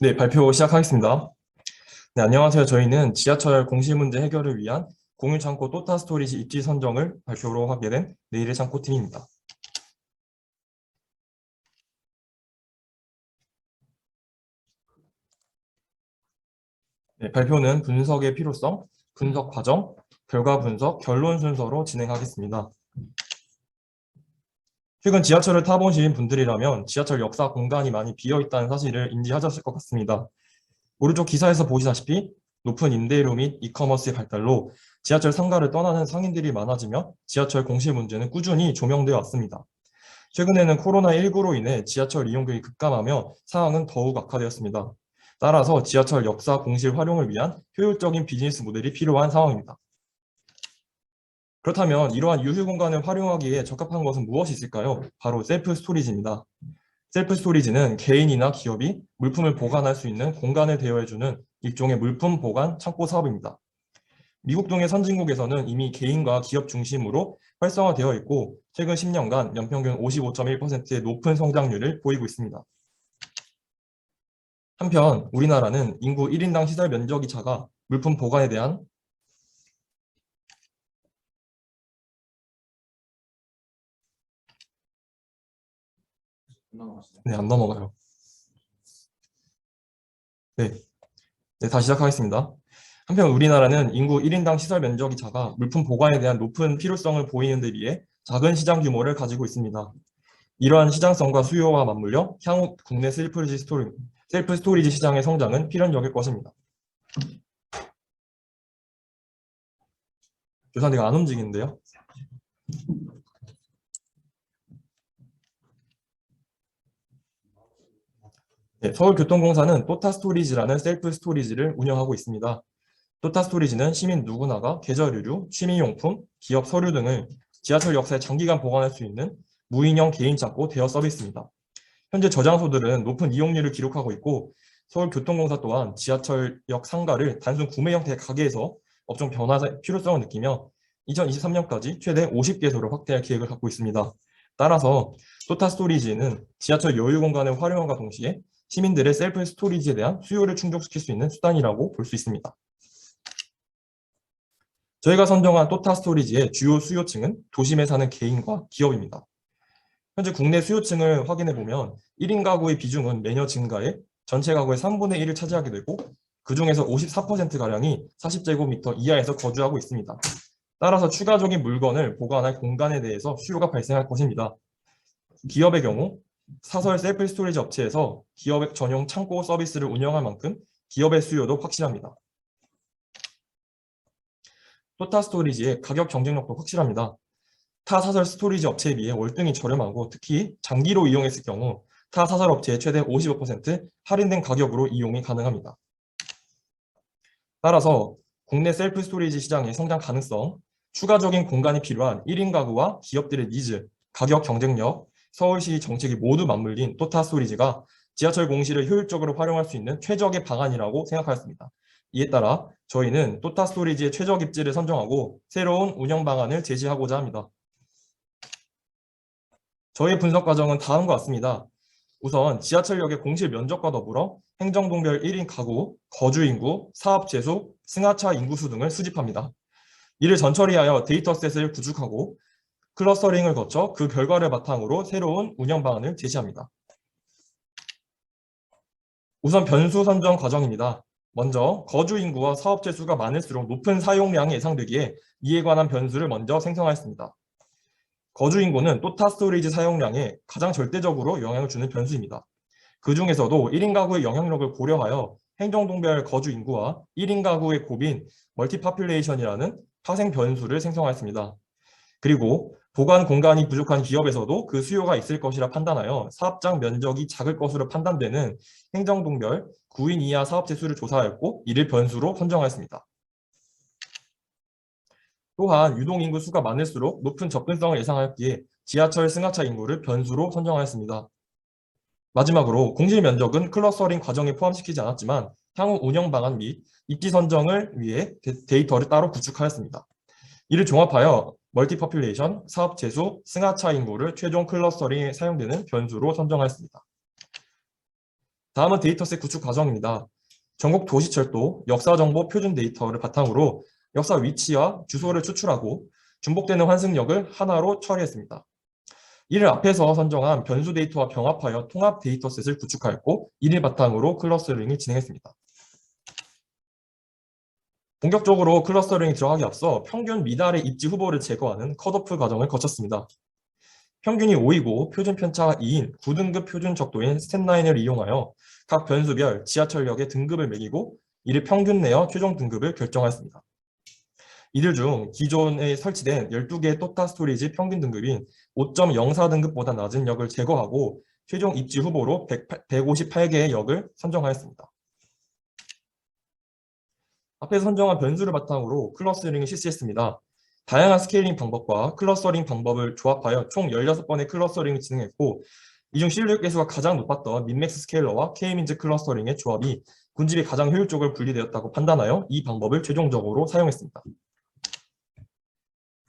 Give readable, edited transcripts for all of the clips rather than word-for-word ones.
네, 발표 시작하겠습니다. 네, 안녕하세요. 저희는 지하철 공실문제 해결을 위한 공유창고 또타스토리지 입지 선정을 발표로 하게 된 내일의 창고팀입니다. 네, 발표는 분석의 필요성, 분석 과정, 결과 분석, 결론 순서로 진행하겠습니다. 최근 지하철을 타보신 분들이라면 지하철 역사 공간이 많이 비어있다는 사실을 인지하셨을 것 같습니다. 오른쪽 기사에서 보시다시피 높은 임대료 및 이커머스의 발달로 지하철 상가를 떠나는 상인들이 많아지며 지하철 공실 문제는 꾸준히 조명되어 왔습니다. 최근에는 코로나19로 인해 지하철 이용객이 급감하며 상황은 더욱 악화되었습니다. 따라서 지하철 역사 공실 활용을 위한 효율적인 비즈니스 모델이 필요한 상황입니다. 그렇다면 이러한 유휴 공간을 활용하기에 적합한 것은 무엇이 있을까요? 바로 셀프 스토리지입니다. 셀프 스토리지는 개인이나 기업이 물품을 보관할 수 있는 공간을 대여해주는 일종의 물품 보관 창고 사업입니다. 미국 등의 선진국에서는 이미 개인과 기업 중심으로 활성화되어 있고 최근 10년간 연평균 55.1%의 높은 성장률을 보이고 있습니다. 한편 우리나라는 인구 1인당 시설 면적이 작아 물품 보관에 대한 네, 안 넘어가요. 네, 다시 시작하겠습니다. 한편 우리나라는 인구 1인당 시설 면적이 작아 물품 보관에 대한 높은 필요성을 보이는 데 비해 작은 시장 규모를 가지고 있습니다. 이러한 시장성과 수요와 맞물려 향후 국내 셀프 스토리지 시장의 성장은 필연적일 것입니다. 교사님가 안 움직이는데요. 네, 서울교통공사는 또타스토리지라는 셀프 스토리지를 운영하고 있습니다. 또타스토리지는 시민 누구나가 계절의류, 취미용품, 기업 서류 등을 지하철 역사에 장기간 보관할 수 있는 무인형 개인 창고 대여 서비스입니다. 현재 저장소들은 높은 이용률을 기록하고 있고 서울교통공사 또한 지하철역 상가를 단순 구매 형태의 가게에서 업종 변화 필요성을 느끼며 2023년까지 최대 50개소를 확대할 계획을 갖고 있습니다. 따라서 소타 스토리지는 지하철 여유 공간을 활용함과 동시에 시민들의 셀프 스토리지에 대한 수요를 충족시킬 수 있는 수단이라고 볼 수 있습니다. 저희가 선정한 또타 스토리지의 주요 수요층은 도심에 사는 개인과 기업입니다. 현재 국내 수요층을 확인해 보면 1인 가구의 비중은 매년 증가해 전체 가구의 3분의 1을 차지하게 되고 그중에서 54%가량이 40제곱미터 이하에서 거주하고 있습니다. 따라서 추가적인 물건을 보관할 공간에 대해서 수요가 발생할 것입니다. 기업의 경우 사설 셀프 스토리지 업체에서 기업 전용 창고 서비스를 운영할 만큼 기업의 수요도 확실합니다. 토타 스토리지의 가격 경쟁력도 확실합니다. 타 사설 스토리지 업체에 비해 월등히 저렴하고 특히 장기로 이용했을 경우 타 사설 업체의 최대 55% 할인된 가격으로 이용이 가능합니다. 따라서 국내 셀프 스토리지 시장의 성장 가능성, 추가적인 공간이 필요한 1인 가구와 기업들의 니즈, 가격 경쟁력, 서울시 정책이 모두 맞물린 또타 스토리지가 지하철 공실을 효율적으로 활용할 수 있는 최적의 방안이라고 생각하였습니다. 이에 따라 저희는 또타 스토리지의 최적 입지를 선정하고 새로운 운영 방안을 제시하고자 합니다. 저희 분석 과정은 다음과 같습니다. 우선 지하철역의 공실 면적과 더불어 행정동별 1인 가구, 거주인구, 사업재수, 승하차 인구수 등을 수집합니다. 이를 전처리하여 데이터셋을 구축하고 클러스터링을 거쳐 그 결과를 바탕으로 새로운 운영 방안을 제시합니다. 우선 변수 선정 과정입니다. 먼저 거주인구와 사업재수가 많을수록 높은 사용량이 예상되기에 이에 관한 변수를 먼저 생성하였습니다. 거주인구는 또타 스토리지 사용량에 가장 절대적으로 영향을 주는 변수입니다. 그 중에서도 1인 가구의 영향력을 고려하여 행정동별 거주인구와 1인 가구의 곱인 멀티파퓰레이션이라는 파생 변수를 생성하였습니다. 그리고 보관 공간이 부족한 기업에서도 그 수요가 있을 것이라 판단하여 사업장 면적이 작을 것으로 판단되는 행정동별 9인 이하 사업체 수를 조사하였고 이를 변수로 선정하였습니다. 또한 유동인구 수가 많을수록 높은 접근성을 예상하였기에 지하철 승하차 인구를 변수로 선정하였습니다. 마지막으로 공실 면적은 클러스터링 과정에 포함시키지 않았지만 향후 운영 방안 및 입지 선정을 위해 데이터를 따로 구축하였습니다. 이를 종합하여 멀티퍼퓰레이션, 사업 재수, 승하차 인구를 최종 클러스터링에 사용되는 변수로 선정하였습니다. 다음은 데이터셋 구축 과정입니다. 전국 도시철도 역사정보 표준 데이터를 바탕으로 역사 위치와 주소를 추출하고 중복되는 환승역을 하나로 처리했습니다. 이를 앞에서 선정한 변수 데이터와 병합하여 통합 데이터셋을 구축하였고 이를 바탕으로 클러스터링을 진행했습니다. 본격적으로 클러스터링이 들어가기 앞서 평균 미달의 입지 후보를 제거하는 컷오프 과정을 거쳤습니다. 평균이 5이고 표준 편차가 2인 9등급 표준 적도인 스텝9을 이용하여 각 변수별 지하철역의 등급을 매기고 이를 평균 내어 최종 등급을 결정하였습니다. 이들 중 기존에 설치된 12개의 또타 스토리지 평균 등급인 5.04등급보다 낮은 역을 제거하고 최종 입지 후보로 158개의 역을 선정하였습니다. 앞에 선정한 변수를 바탕으로 클러스터링을 실시했습니다. 다양한 스케일링 방법과 클러스터링 방법을 조합하여 총 16번의 클러스터링을 진행했고 이 중 실력 개수가 가장 높았던 민맥스 스케일러와 K민즈 클러스터링의 조합이 군집이 가장 효율적으로 분리되었다고 판단하여 이 방법을 최종적으로 사용했습니다.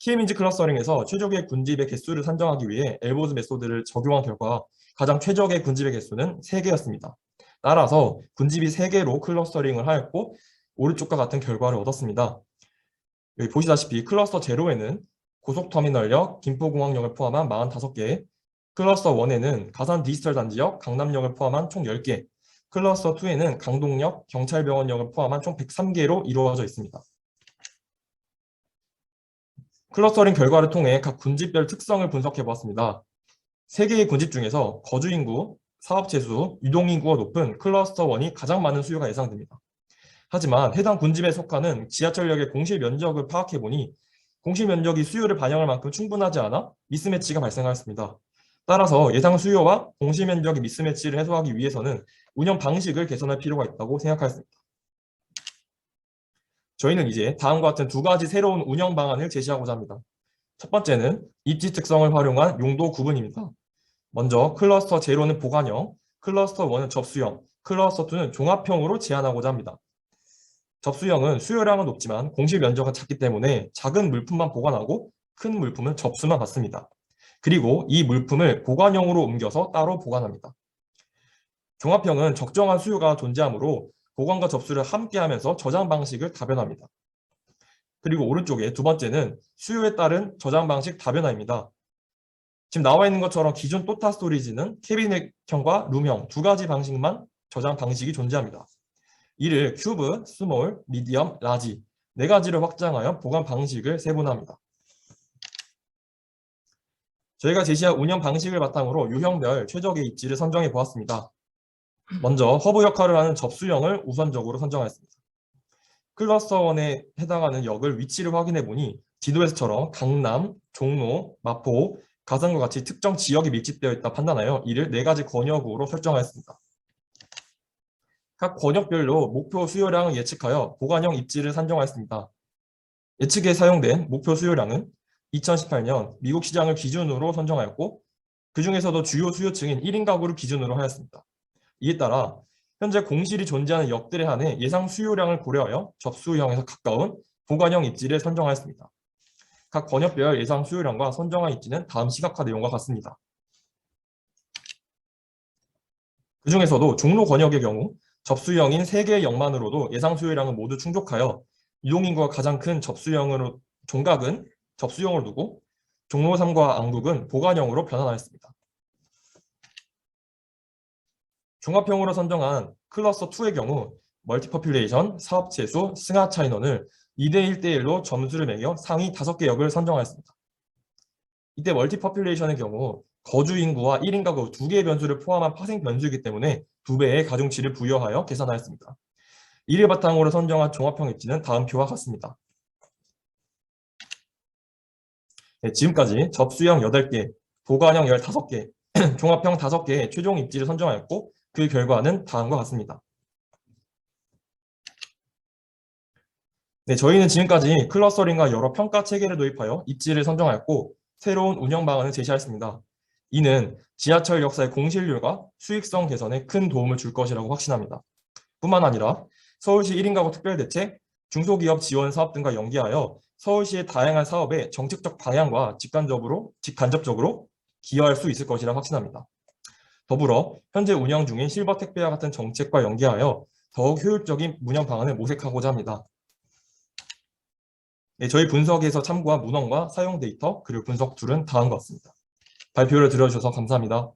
K민즈 클러스터링에서 최적의 군집의 개수를 산정하기 위해 엘보즈 메소드를 적용한 결과 가장 최적의 군집의 개수는 3개였습니다. 따라서 군집이 3개로 클러스터링을 하였고 오른쪽과 같은 결과를 얻었습니다. 여기 보시다시피 클러스터 0에는 고속터미널역, 김포공항역을 포함한 45개, 클러스터 1에는 가산 디지털 단지역, 강남역을 포함한 총 10개, 클러스터 2에는 강동역, 경찰병원역을 포함한 총 103개로 이루어져 있습니다. 클러스터링 결과를 통해 각 군집별 특성을 분석해 보았습니다. 3개의 군집 중에서 거주인구, 사업체수, 유동인구가 높은 클러스터 1이 가장 많은 수요가 예상됩니다. 하지만 해당 군집에 속하는 지하철역의 공실 면적을 파악해보니 공실 면적이 수요를 반영할 만큼 충분하지 않아 미스매치가 발생하였습니다. 따라서 예상 수요와 공실 면적의 미스매치를 해소하기 위해서는 운영 방식을 개선할 필요가 있다고 생각하였습니다. 저희는 이제 다음과 같은 2가지 새로운 운영 방안을 제시하고자 합니다. 첫 번째는 입지 특성을 활용한 용도 구분입니다. 먼저 클러스터 0는 보관형, 클러스터 1은 접수형, 클러스터 2는 종합형으로 제한하고자 합니다. 접수형은 수요량은 높지만 공실 면적은 작기 때문에 작은 물품만 보관하고 큰 물품은 접수만 받습니다. 그리고 이 물품을 보관형으로 옮겨서 따로 보관합니다. 종합형은 적정한 수요가 존재하므로 보관과 접수를 함께 하면서 저장 방식을 다변화합니다. 그리고 오른쪽에 2번째는 수요에 따른 저장 방식 다변화입니다. 지금 나와 있는 것처럼 기존 또타 스토리지는 캐비넷형과 룸형 2가지 방식만 저장 방식이 존재합니다. 이를 큐브, 스몰, 미디엄, 라지 4가지를 확장하여 보관 방식을 세분화합니다. 저희가 제시한 운영 방식을 바탕으로 유형별 최적의 입지를 선정해 보았습니다. 먼저 허브 역할을 하는 접수형을 우선적으로 선정하였습니다. 클러스터 1에 해당하는 역을 위치를 확인해 보니 지도에서처럼 강남, 종로, 마포, 가산과 같이 특정 지역이 밀집되어 있다 판단하여 이를 4가지 권역으로 설정하였습니다. 각 권역별로 목표 수요량을 예측하여 보관형 입지를 산정하였습니다. 예측에 사용된 목표 수요량은 2018년 미국 시장을 기준으로 선정하였고 그 중에서도 주요 수요층인 1인 가구를 기준으로 하였습니다. 이에 따라 현재 공실이 존재하는 역들에 한해 예상 수요량을 고려하여 접수형에서 가까운 보관형 입지를 선정하였습니다. 각 권역별 예상 수요량과 선정한 입지는 다음 시각화 내용과 같습니다. 그 중에서도 종로 권역의 경우 접수형인 3개의 역만으로도 예상 수요량은 모두 충족하여 유동인구가 가장 큰 접수형으로 종각은 접수형으로 두고 종로 3과 안국은 보관형으로 변환하였습니다. 종합형으로 선정한 클러스터 2의 경우 멀티퍼퓰레이션, 사업체수, 승하차 인원을 2대 1대1로 점수를 매겨 상위 5개 역을 선정하였습니다. 이때 멀티퍼퓰레이션의 경우 거주인구와 1인 가구 2개의 변수를 포함한 파생 변수이기 때문에 2배의 가중치를 부여하여 계산하였습니다. 이를 바탕으로 선정한 종합형 입지는 다음 표와 같습니다. 네, 지금까지 접수형 8개, 보관형 15개, 종합형 5개의 최종 입지를 선정하였고 그 결과는 다음과 같습니다. 네, 저희는 지금까지 클러스터링과 여러 평가 체계를 도입하여 입지를 선정하였고 새로운 운영 방안을 제시하였습니다. 이는 지하철 역사의 공실률과 수익성 개선에 큰 도움을 줄 것이라고 확신합니다. 뿐만 아니라 서울시 1인 가구 특별대책, 중소기업 지원 사업 등과 연계하여 서울시의 다양한 사업에 정책적 방향과 직간접적으로 기여할 수 있을 것이라 확신합니다. 더불어 현재 운영 중인 실버 택배와 같은 정책과 연계하여 더욱 효율적인 운영 방안을 모색하고자 합니다. 네, 저희 분석에서 참고한 문헌과 사용 데이터 그리고 분석 툴은 다음과 같습니다. 발표를 들어주셔서 감사합니다.